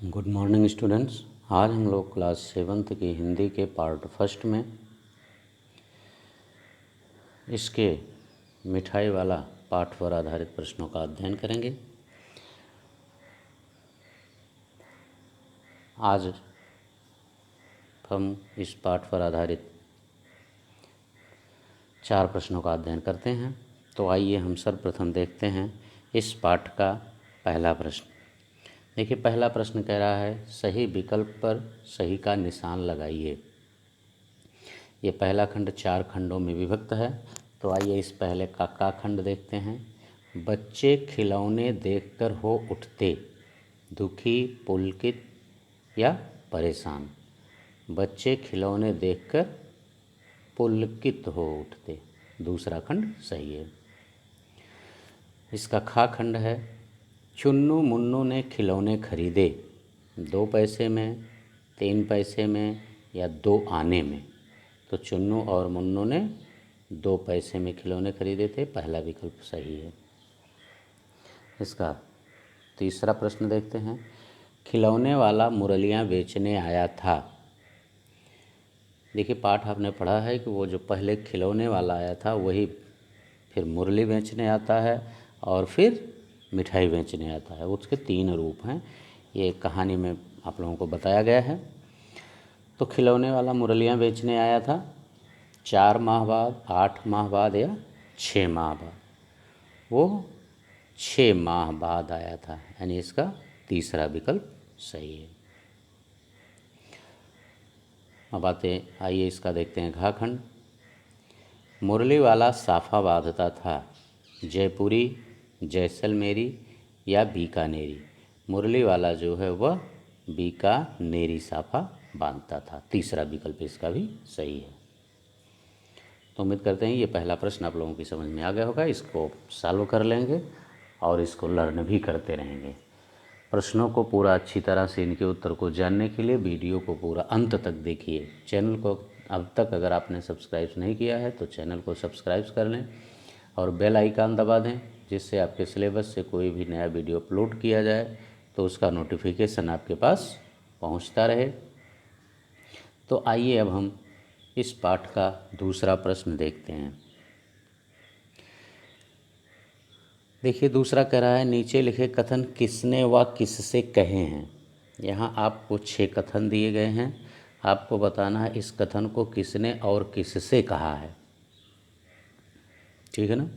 Good morning students. आज हम लोग क्लास 7th की हिंदी के पार्ट फर्स्ट में इसके मिठाई वाला पाठ पर आधारित प्रश्नों का अध्ययन करेंगे। आज हम इस पाठ पर आधारित 4 प्रश्नों का अध्ययन करते हैं। तो आइए हम सर्वप्रथम देखते हैं इस पाठ का पहला प्रश्न। देखिए, पहला प्रश्न कह रहा है सही विकल्प पर सही का निशान लगाइए। ये पहला खंड 4 खंडों में विभक्त है। तो आइए इस पहले का खंड देखते हैं। बच्चे खिलौने देखकर हो उठते, दुखी, पुलकित या परेशान। बच्चे खिलौने देखकर पुलकित हो उठते। दूसरा खंड सही है। इसका खा खंड है चुन्नू मुन्नू ने खिलौने खरीदे, 2 पैसे में, 3 पैसे में या 2 आने में। तो चुन्नू और मुन्नू ने 2 पैसे में खिलौने खरीदे थे। पहला विकल्प सही है। इसका तीसरा प्रश्न देखते हैं। खिलौने वाला मुरलियाँ बेचने आया था। देखिए, पाठ आपने पढ़ा है कि वो जो पहले खिलौने वाला आया था वही फिर मुरली बेचने आता है और फिर मिठाई बेचने आता है। उसके 3 रूप हैं। ये कहानी में आप लोगों को बताया गया है। तो खिलौने वाला मुरलियाँ बेचने आया था 4 माह बाद, 8 माह बाद या 6 माह बाद। वो 6 माह बाद आया था, यानी इसका तीसरा विकल्प सही है। अब आइए इसका देखते हैं घा खंड। मुरली वाला साफा बांधता था, जयपुरी, जैसलमेरी या बीकानेरी। मुरली वाला जो है वह बीकानेरी साफा बांधता था। तीसरा विकल्प इसका भी सही है। तो उम्मीद करते हैं ये पहला प्रश्न आप लोगों की समझ में आ गया होगा। इसको सॉल्व कर लेंगे और इसको लर्न भी करते रहेंगे। प्रश्नों को पूरा अच्छी तरह से इनके उत्तर को जानने के लिए वीडियो को पूरा अंत तक देखिए। चैनल को अब तक अगर आपने सब्सक्राइब नहीं किया है तो चैनल को सब्सक्राइब कर लें और बेल आइकन दबा दें, जिससे आपके सिलेबस से कोई भी नया वीडियो अपलोड किया जाए तो उसका नोटिफिकेशन आपके पास पहुंचता रहे। तो आइए अब हम इस पाठ का दूसरा प्रश्न देखते हैं। देखिए, दूसरा कह रहा है नीचे लिखे कथन किसने व किससे कहे हैं। यहाँ आपको 6 कथन दिए गए हैं। आपको बताना है इस कथन को किसने और किससे कहा है। ठीक है ना।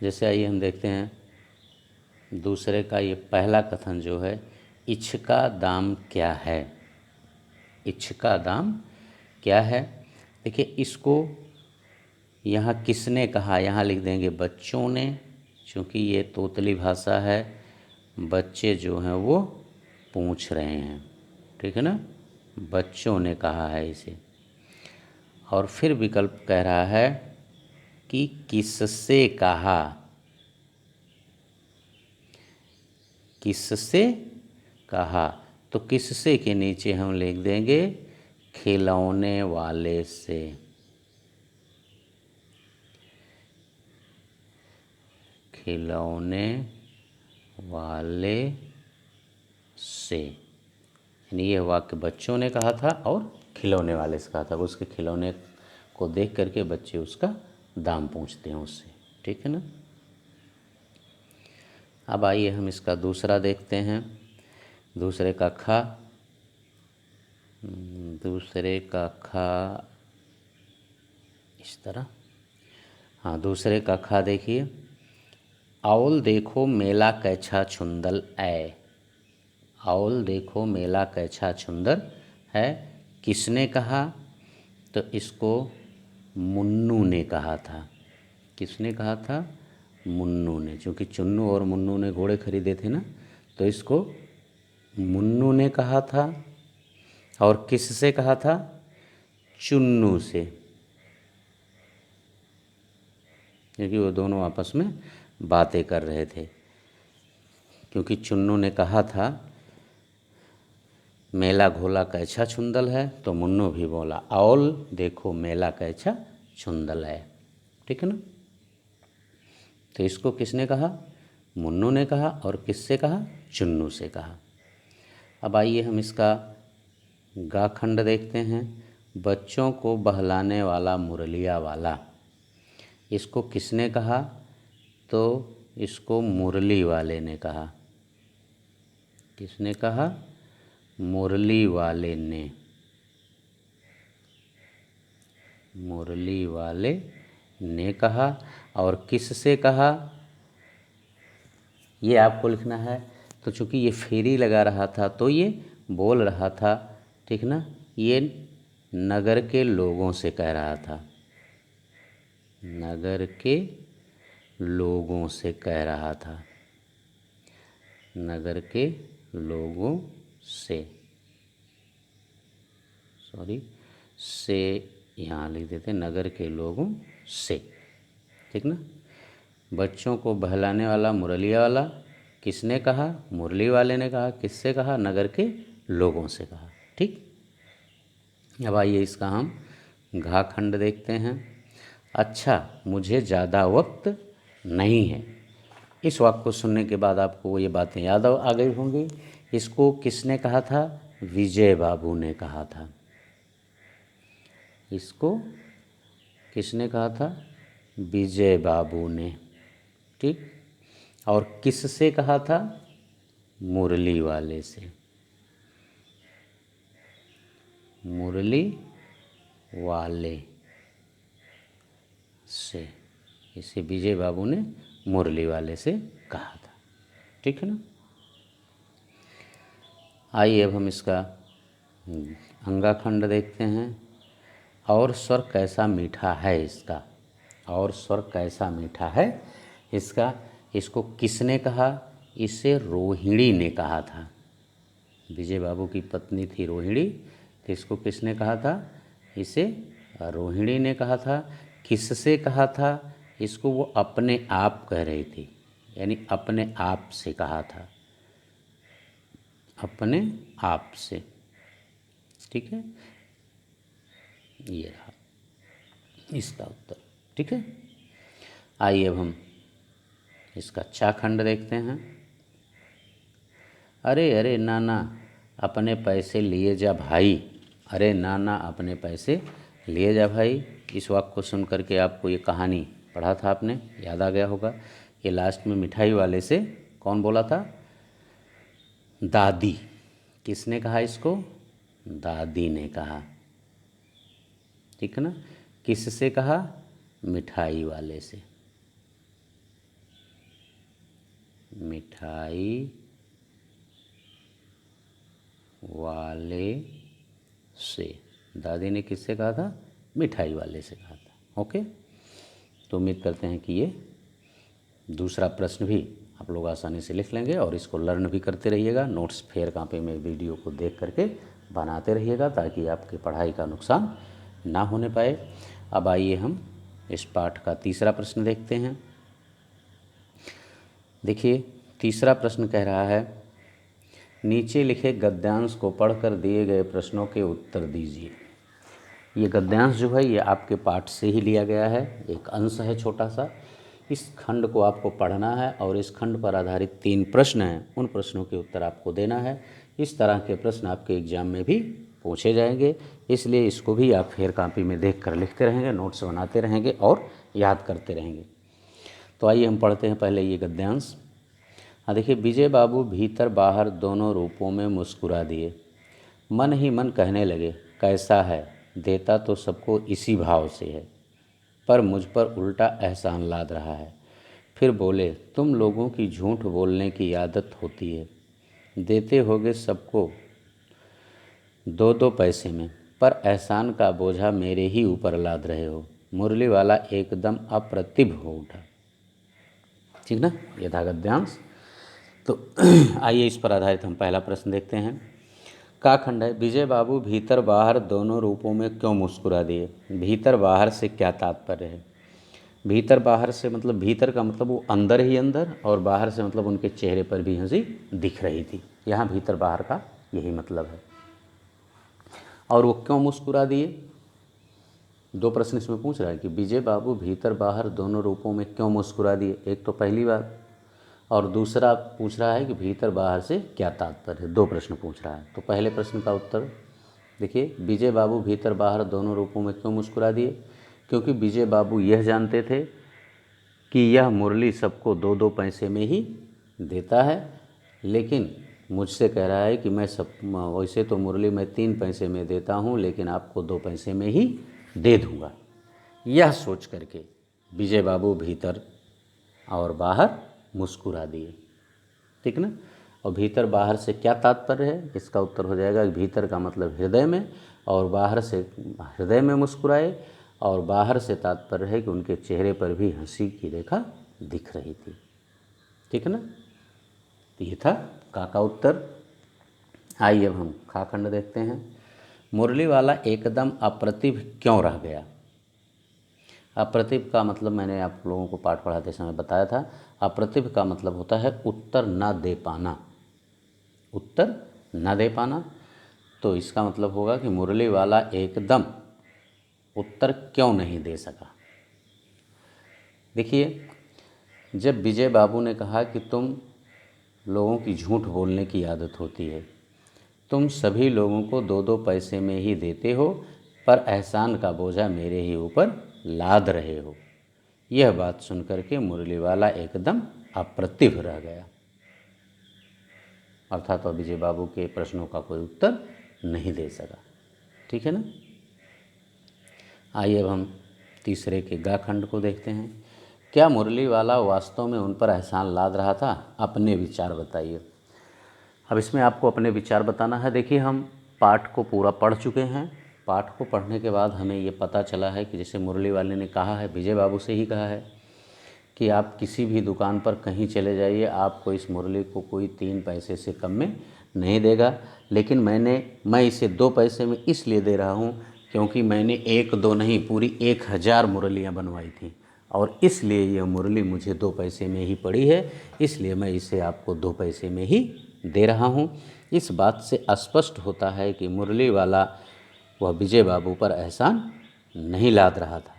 जैसे आइए हम देखते हैं दूसरे का ये पहला कथन जो है, इच्छका दाम क्या है। इच्छका दाम क्या है। देखिए, इसको यहाँ किसने कहा, यहाँ लिख देंगे बच्चों ने, क्योंकि ये तोतली भाषा है। बच्चे जो हैं वो पूछ रहे हैं। ठीक है ना। बच्चों ने कहा है इसे। और फिर विकल्प कह रहा है कि किससे कहा। किससे कहा। तो किससे के नीचे हम लिख देंगे खिलौने वाले से। खिलौने वाले से, यानी यह वाक्य बच्चों ने कहा था और खिलौने वाले से कहा था। उसके खिलौने को देख करके बच्चे उसका दाम पूछते हैं उससे। ठीक है ना। अब आइए हम इसका दूसरा देखते हैं। दूसरे का खा। दूसरे का खा इस तरह। हाँ, दूसरे का खा देखिए। औल देखो मेला कैछा छुंदल ऐ। औल देखो मेला कैछा छुंदर है। किसने कहा। तो इसको मुन्नू ने कहा था। किसने कहा था। मुन्नू ने। क्योंकि चुन्नू और मुन्नू ने घोड़े खरीदे थे ना, तो इसको मुन्नू ने कहा था। और किससे कहा था। चुन्नू से, क्योंकि वो दोनों आपस में बातें कर रहे थे। क्योंकि चुन्नू ने कहा था मेला घोला कैछा छुंदल है, तो मुन्नू भी बोला औल देखो मेला कैछा छुंदल है। ठीक है ना। तो इसको किसने कहा। मुन्नू ने कहा। और किससे कहा। चुन्नू से कहा। अब आइए हम इसका गा खंड देखते हैं। बच्चों को बहलाने वाला मुरलिया वाला, इसको किसने कहा? तो इसको मुरली वाले ने कहा। किसने कहा? मुरली वाले ने। मुरली वाले ने कहा। और किससे कहा ये आपको लिखना है। तो चूँकि ये फेरी लगा रहा था तो ये बोल रहा था, ठीक ना। ये नगर के लोगों से कह रहा था, नगर के लोगों से कह रहा था, नगर के लोगों से, सॉरी से यहाँ लिख देते, नगर के लोगों से, ठीक ना। बच्चों को बहलाने वाला मुरलिया वाला, किसने कहा? मुरली वाले ने कहा। किससे कहा? नगर के लोगों से कहा, ठीक। अब आइए इसका हम घा खंड देखते हैं। अच्छा, मुझे ज़्यादा वक्त नहीं है। इस वाक्य को सुनने के बाद आपको ये बातें याद आ गई होंगी। इसको किसने कहा था? विजय बाबू ने कहा था। इसको किसने कहा था? विजय बाबू ने, ठीक। और किससे कहा था? मुरली वाले से, मुरली वाले से। इसे विजय बाबू ने मुरली वाले से कहा था, ठीक है ना। आइए अब हम इसका अंगा खंड देखते हैं। और स्वर कैसा मीठा है इसका, और स्वर कैसा मीठा है इसका। इसको किसने कहा? इसे रोहिणी ने कहा था। विजय बाबू की पत्नी थी रोहिणी, तो इसको किसने कहा था? इसे रोहिणी ने कहा था। किससे कहा था? इसको वो अपने आप कह रही थी, यानी अपने आप से कहा था, अपने आप से, ठीक है। ये रहा इसका उत्तर, ठीक है। आइए अब हम इसका चा खंड देखते हैं। अरे अरे नाना अपने पैसे लिए जा भाई, अरे नाना अपने पैसे लिए जा भाई। इस वाक्य को सुन करके आपको ये कहानी पढ़ा था आपने, याद आ गया होगा। ये लास्ट में मिठाई वाले से कौन बोला था? दादी। किसने कहा इसको? दादी ने कहा, ठीक है ना। किससे कहा? मिठाई वाले से, मिठाई वाले से। दादी ने किससे कहा था? मिठाई वाले से कहा था, ओके। तो उम्मीद करते हैं कि ये दूसरा प्रश्न भी आप लोग आसानी से लिख लेंगे और इसको लर्न भी करते रहिएगा। नोट्स फेयर कॉपी में वीडियो को देख करके बनाते रहिएगा ताकि आपकी पढ़ाई का नुकसान ना होने पाए। अब आइए हम इस पाठ का तीसरा प्रश्न देखते हैं। देखिए तीसरा प्रश्न कह रहा है, नीचे लिखे गद्यांश को पढ़कर दिए गए प्रश्नों के उत्तर दीजिए। ये गद्यांश जो है ये आपके पाठ से ही लिया गया है, एक अंश है छोटा सा। इस खंड को आपको पढ़ना है और इस खंड पर आधारित 3 प्रश्न हैं, उन प्रश्नों के उत्तर आपको देना है। इस तरह के प्रश्न आपके एग्जाम में भी पूछे जाएंगे, इसलिए इसको भी आप फेयर कॉपी में देख कर लिखते रहेंगे, नोट्स बनाते रहेंगे और याद करते रहेंगे। तो आइए हम पढ़ते हैं पहले ये गद्यांश। हाँ देखिए, विजय बाबू भीतर बाहर दोनों रूपों में मुस्कुरा दिए। मन ही मन कहने लगे, कैसा है, देता तो सबको इसी भाव से है, पर मुझ पर उल्टा एहसान लाद रहा है। फिर बोले, तुम लोगों की झूठ बोलने की आदत होती है, देते होगे सबको 2-2 पैसे में, पर एहसान का बोझा मेरे ही ऊपर लाद रहे हो। मुरली वाला एकदम अप्रतिभ हो उठा, ठीक ना। ये था गद्यांश। तो आइए इस पर आधारित हम पहला प्रश्न देखते हैं। का खंड है, विजय बाबू भीतर बाहर दोनों रूपों में क्यों मुस्कुरा दिए। भीतर बाहर से क्या तात्पर्य है? भीतर बाहर से मतलब भीतर का मतलब वो अंदर ही अंदर, और बाहर से मतलब उनके चेहरे पर भी हंसी दिख रही थी। यहाँ भीतर बाहर का यही मतलब है। और वो क्यों मुस्कुरा दिए? 2 प्रश्न इसमें पूछ रहा है कि विजय बाबू भीतर बाहर दोनों रूपों में क्यों मुस्कुरा दिए। एक तो पहली बात, और दूसरा पूछ रहा है कि भीतर बाहर से क्या तात्पर्य है। दो प्रश्न पूछ रहा है। तो पहले प्रश्न का उत्तर देखिए, विजय बाबू भीतर बाहर दोनों रूपों में क्यों मुस्कुरा दिए? क्योंकि विजय बाबू यह जानते थे कि यह मुरली सबको 2-2 पैसे में ही देता है, लेकिन मुझसे कह रहा है कि मैं सब वैसे तो मुरली मैं 3 पैसे में देता हूँ, लेकिन आपको 2 पैसे में ही दे दूँगा। यह सोच करके विजय बाबू भीतर और बाहर मुस्कुरा दिए। ठीक ना। और भीतर बाहर से क्या तात्पर्य है? इसका उत्तर हो जाएगा भीतर का मतलब हृदय में, और बाहर से हृदय में मुस्कुराए, और बाहर से तात्पर्य है कि उनके चेहरे पर भी हंसी की रेखा दिख रही थी। ठीक ना। तो ये था का उत्तर। आइए अब हम खा खंड देखते हैं। मुरली वाला एकदम अप्रतिभ क्यों रह गया? अप्रतिभ का मतलब मैंने आप लोगों को पाठ पढ़ाते समय बताया था। अप्रतिभ का मतलब होता है उत्तर न दे पाना, उत्तर न दे पाना। तो इसका मतलब होगा कि मुरली वाला एकदम उत्तर क्यों नहीं दे सका। देखिए, जब विजय बाबू ने कहा कि तुम लोगों की झूठ बोलने की आदत होती है, तुम सभी लोगों को 2-2 पैसे में ही देते हो, पर एहसान का बोझा मेरे ही ऊपर लाद रहे हो। यह बात सुनकर के मुरली वाला एकदम अप्रतिभ रह गया, अर्थात तो विजय बाबू के प्रश्नों का कोई उत्तर नहीं दे सका। ठीक है ना। आइए अब हम तीसरे के गा खंड को देखते हैं। क्या मुरली वाला वास्तव में उन पर एहसान लाद रहा था? अपने विचार बताइए। अब इसमें आपको अपने विचार बताना है। देखिए, हम पाठ को पूरा पढ़ चुके हैं। पाठ को पढ़ने के बाद हमें ये पता चला है कि जैसे मुरली वाले ने कहा है, विजय बाबू से ही कहा है कि आप किसी भी दुकान पर कहीं चले जाइए, आपको इस मुरली को कोई 3 पैसे से कम में नहीं देगा, लेकिन मैं इसे 2 पैसे में इसलिए दे रहा हूँ क्योंकि मैंने 1-2 नहीं पूरी 1000 मुरलियाँ बनवाई थी, और इसलिए यह मुरली मुझे 2 पैसे में ही पड़ी है, इसलिए मैं इसे आपको 2 पैसे में ही दे रहा हूँ। इस बात से स्पष्ट होता है कि मुरली वाला वह विजय बाबू पर एहसान नहीं लाद रहा था।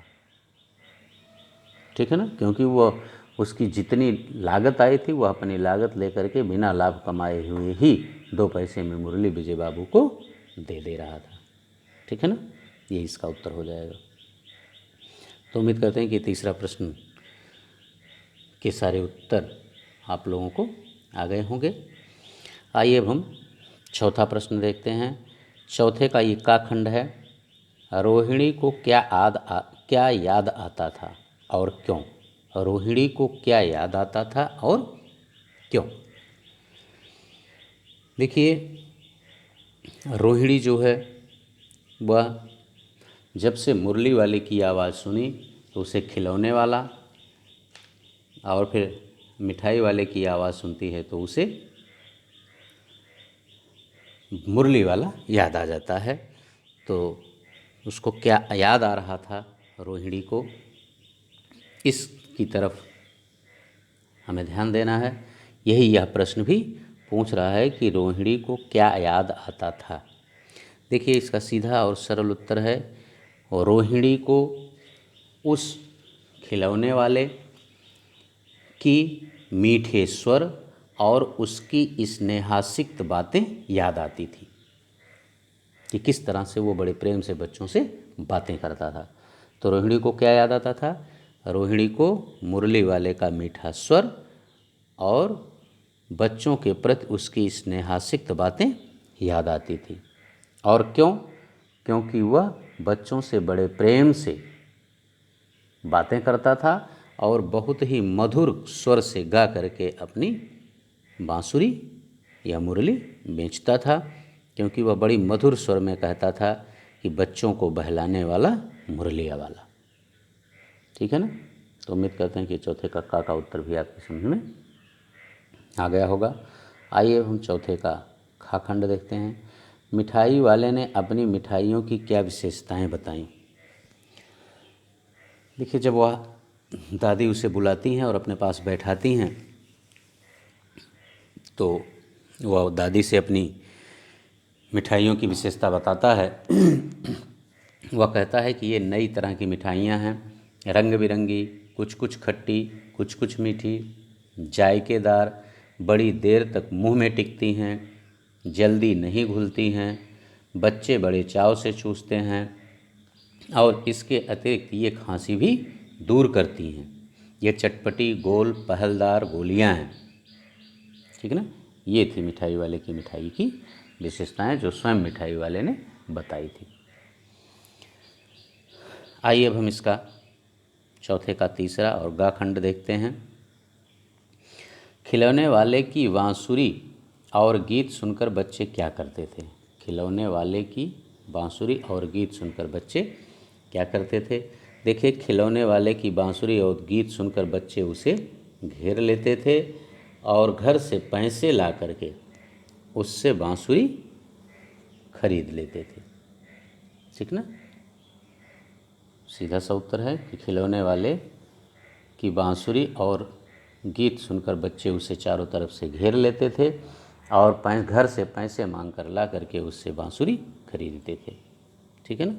ठीक है ना। क्योंकि वह उसकी जितनी लागत आई थी वह अपनी लागत लेकर के बिना लाभ कमाए हुए ही 2 पैसे में मुरली विजय बाबू को दे रहा था। ठीक है ना। ये इसका उत्तर हो जाएगा। तो उम्मीद करते हैं कि तीसरा प्रश्न के सारे उत्तर आप लोगों को आ गए होंगे। आइए अब हम चौथा प्रश्न देखते हैं। चौथे का ये का खंड है। रोहिणी को क्या याद आता था और क्यों? रोहिणी को क्या याद आता था और क्यों? देखिए, रोहिणी जो है वह जब से मुरली वाले की आवाज़ सुनी तो उसे खिलौने वाला, और फिर मिठाई वाले की आवाज़ सुनती है तो उसे मुरली वाला याद आ जाता है। तो उसको क्या याद आ रहा था रोहिणी को, इसकी तरफ हमें ध्यान देना है। यही यह प्रश्न भी पूछ रहा है कि रोहिणी को क्या याद आता था। देखिए, इसका सीधा और सरल उत्तर है, रोहिणी को उस खिलौने वाले की मीठे स्वर और उसकी स्नेहासिक्त बातें याद आती थी कि किस तरह से वो बड़े प्रेम से बच्चों से बातें करता था। तो रोहिणी को क्या याद आता था? रोहिणी को मुरली वाले का मीठा स्वर और बच्चों के प्रति उसकी स्नेहासिक्त बातें याद आती थी। और क्यों? क्योंकि वह बच्चों से बड़े प्रेम से बातें करता था और बहुत ही मधुर स्वर से गा करके अपनी बांसुरी या मुरली बेचता था, क्योंकि वह बड़ी मधुर स्वर में कहता था कि बच्चों को बहलाने वाला मुरलिया वाला। ठीक है ना। तो उम्मीद करते हैं कि चौथे का उत्तर भी आपकी समझ में आ गया होगा। आइए हम चौथे का खा खंड देखते हैं। मिठाई वाले ने अपनी मिठाइयों की क्या विशेषताएं बताईं? देखिए, जब वह दादी उसे बुलाती हैं और अपने पास बैठाती हैं तो वह दादी से अपनी मिठाइयों की विशेषता बताता है। वह कहता है कि ये नई तरह की मिठाइयाँ हैं, रंग बिरंगी, कुछ कुछ खट्टी, कुछ कुछ मीठी, जायकेदार, बड़ी देर तक मुंह में टिकती हैं, जल्दी नहीं घुलती हैं, बच्चे बड़े चाव से चूसते हैं और इसके अतिरिक्त ये खांसी भी दूर करती हैं। ये चटपटी गोल पहलदार गोलियां हैं। ठीक है ना। ये थी मिठाई वाले की मिठाई की विशेषताएं जो स्वयं मिठाई वाले ने बताई थी। आइए अब हम इसका चौथे का तीसरा और गा खंड देखते हैं। खिलौने वाले की बांसुरी और गीत सुनकर बच्चे क्या करते थे। खिलौने वाले की बांसुरी और गीत सुनकर बच्चे क्या करते थे। देखिए, खिलौने वाले की बांसुरी और गीत सुनकर बच्चे उसे घेर लेते थे और घर से पैसे ला करके उससे बांसुरी खरीद लेते थे। ठीक ना। सीधा सा उत्तर है कि खिलौने वाले की बांसुरी और गीत सुनकर बच्चे उसे चारों तरफ से घेर लेते थे और घर से पैसे मांग कर ला करके उससे बांसुरी खरीदते थे। ठीक है ना।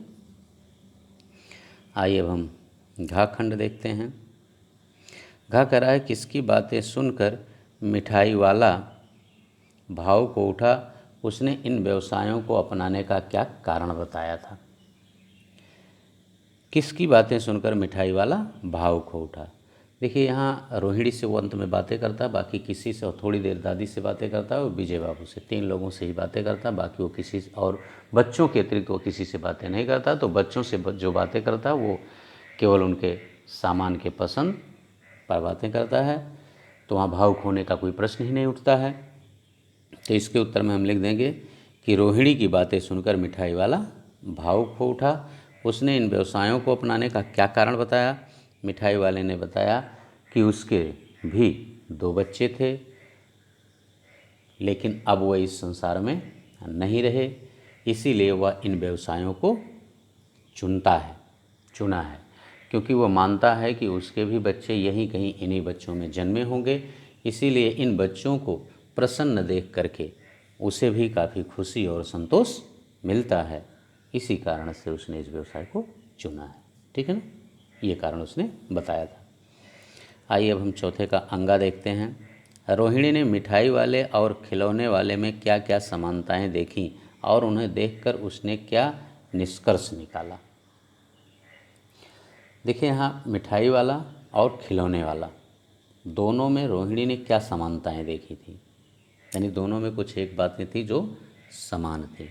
आइए अब हम घा खंड देखते हैं। घा कह रहा है, किसकी बातें सुनकर मिठाई वाला भाव को उठा, उसने इन व्यवसायों को अपनाने का क्या कारण बताया था। किसकी बातें सुनकर मिठाई वाला भाव खो उठा। देखिए, यहाँ रोहिणी से वो अंत में बातें करता है, बाकी किसी से, और थोड़ी देर दादी से बातें करता है और विजय बाबू से, 3 लोगों से ही बातें करता है। बाकी वो किसी और बच्चों के अतिरिक्त वो किसी से बातें नहीं करता। तो बच्चों से जो बातें करता है वो केवल उनके सामान के पसंद पर बातें करता है। तो वहाँ भाव खोने का कोई प्रश्न ही नहीं उठता है। तो इसके उत्तर में हम लिख देंगे कि रोहिणी की बातें सुनकर मिठाई वाला भाव खो उठा। उसने इन व्यवसायों को अपनाने का क्या कारण बताया। मिठाई वाले ने बताया कि उसके भी 2 बच्चे थे, लेकिन अब वह इस संसार में नहीं रहे, इसीलिए वह इन व्यवसायों को चुना है, क्योंकि वह मानता है कि उसके भी बच्चे यहीं कहीं इन्हीं बच्चों में जन्मे होंगे। इसीलिए इन बच्चों को प्रसन्न देख करके उसे भी काफ़ी खुशी और संतोष मिलता है। इसी कारण से उसने इस व्यवसाय को चुना है। ठीक है ना। ये कारण उसने बताया था। आइए अब हम चौथे का अंगा देखते हैं। रोहिणी ने मिठाई वाले और खिलौने वाले में क्या क्या समानताएं देखी और उन्हें देखकर उसने क्या निष्कर्ष निकाला। देखिए, यहाँ मिठाई वाला और खिलौने वाला दोनों में रोहिणी ने क्या समानताएं देखी थी। यानी दोनों में कुछ एक बातें थी जो समान थी।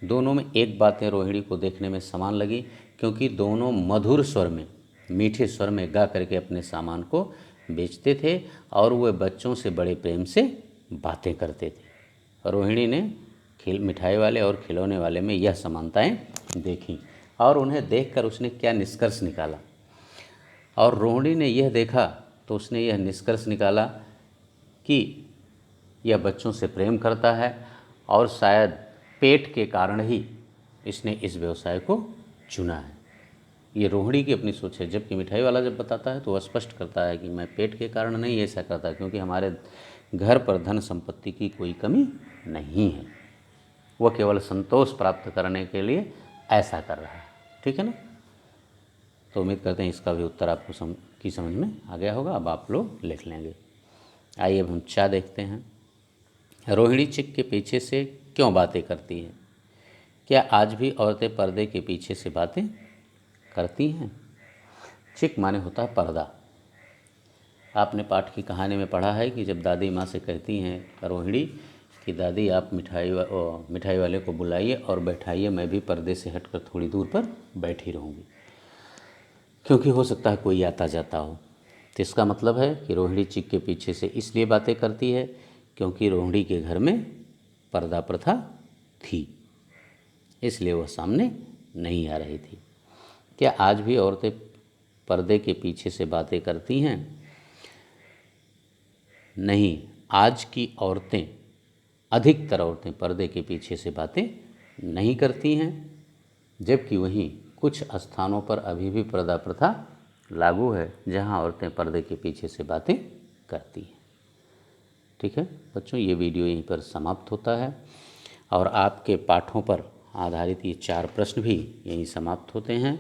दोनों में एक बातें रोहिणी को देखने में समान लगी, क्योंकि दोनों मधुर स्वर में, मीठे स्वर में गा करके अपने सामान को बेचते थे और वे बच्चों से बड़े प्रेम से बातें करते थे। रोहिणी ने मिठाई वाले और खिलौने वाले में यह समानताएं देखी और उन्हें देखकर उसने क्या निष्कर्ष निकाला। और रोहिणी ने यह देखा तो उसने यह निष्कर्ष निकाला कि यह बच्चों से प्रेम करता है और शायद पेट के कारण ही इसने इस व्यवसाय को चुना है। ये रोहिणी की अपनी सोच है। जबकि मिठाई वाला जब बताता है तो वह स्पष्ट करता है कि मैं पेट के कारण नहीं ऐसा करता, क्योंकि हमारे घर पर धन संपत्ति की कोई कमी नहीं है। वह केवल संतोष प्राप्त करने के लिए ऐसा कर रहा है। ठीक है ना। तो उम्मीद करते हैं इसका भी उत्तर आपको समझ में आ गया होगा। अब आप लोग लिख लेंगे। आइए अब हम चा देखते हैं। रोहिणी चिक के पीछे से क्यों बातें करती है। क्या आज भी औरतें पर्दे के पीछे से बातें करती हैं। चिक माने होता है पर्दा। आपने पाठ की कहानी में पढ़ा है कि जब दादी माँ से कहती हैं रोहिणी कि दादी आप मिठाई वाले को बुलाइए और बैठाइए, मैं भी पर्दे से हटकर थोड़ी दूर पर बैठी रहूँगी, क्योंकि हो सकता है कोई आता जाता हो। तो इसका मतलब है कि रोहिणी चिक के पीछे से इसलिए बातें करती है क्योंकि रोहिणी के घर में पर्दा प्रथा थी, इसलिए वह सामने नहीं आ रही थी। क्या आज भी औरतें पर्दे के पीछे से बातें करती हैं। नहीं, आज की औरतें, अधिकतर औरतें पर्दे के पीछे से बातें नहीं करती हैं, जबकि वहीं कुछ स्थानों पर अभी भी पर्दा प्रथा लागू है जहां औरतें पर्दे के पीछे से बातें करती हैं। ठीक है बच्चों, ये वीडियो यहीं पर समाप्त होता है और आपके पाठों पर आधारित ये 4 प्रश्न भी यहीं समाप्त होते हैं।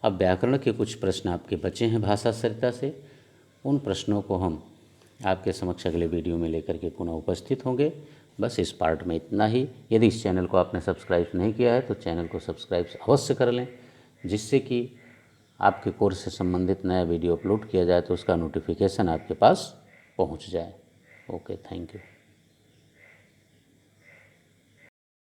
अब व्याकरण के कुछ प्रश्न आपके बचे हैं भाषा सरिता से, उन प्रश्नों को हम आपके समक्ष अगले वीडियो में लेकर के पुनः उपस्थित होंगे। बस इस पार्ट में इतना ही। यदि इस चैनल को आपने सब्सक्राइब नहीं किया है तो चैनल को सब्सक्राइब अवश्य कर लें, जिससे कि आपके कोर्स से संबंधित नया वीडियो अपलोड किया जाए तो उसका नोटिफिकेशन आपके पास पहुंच जाए। Okay, thank you.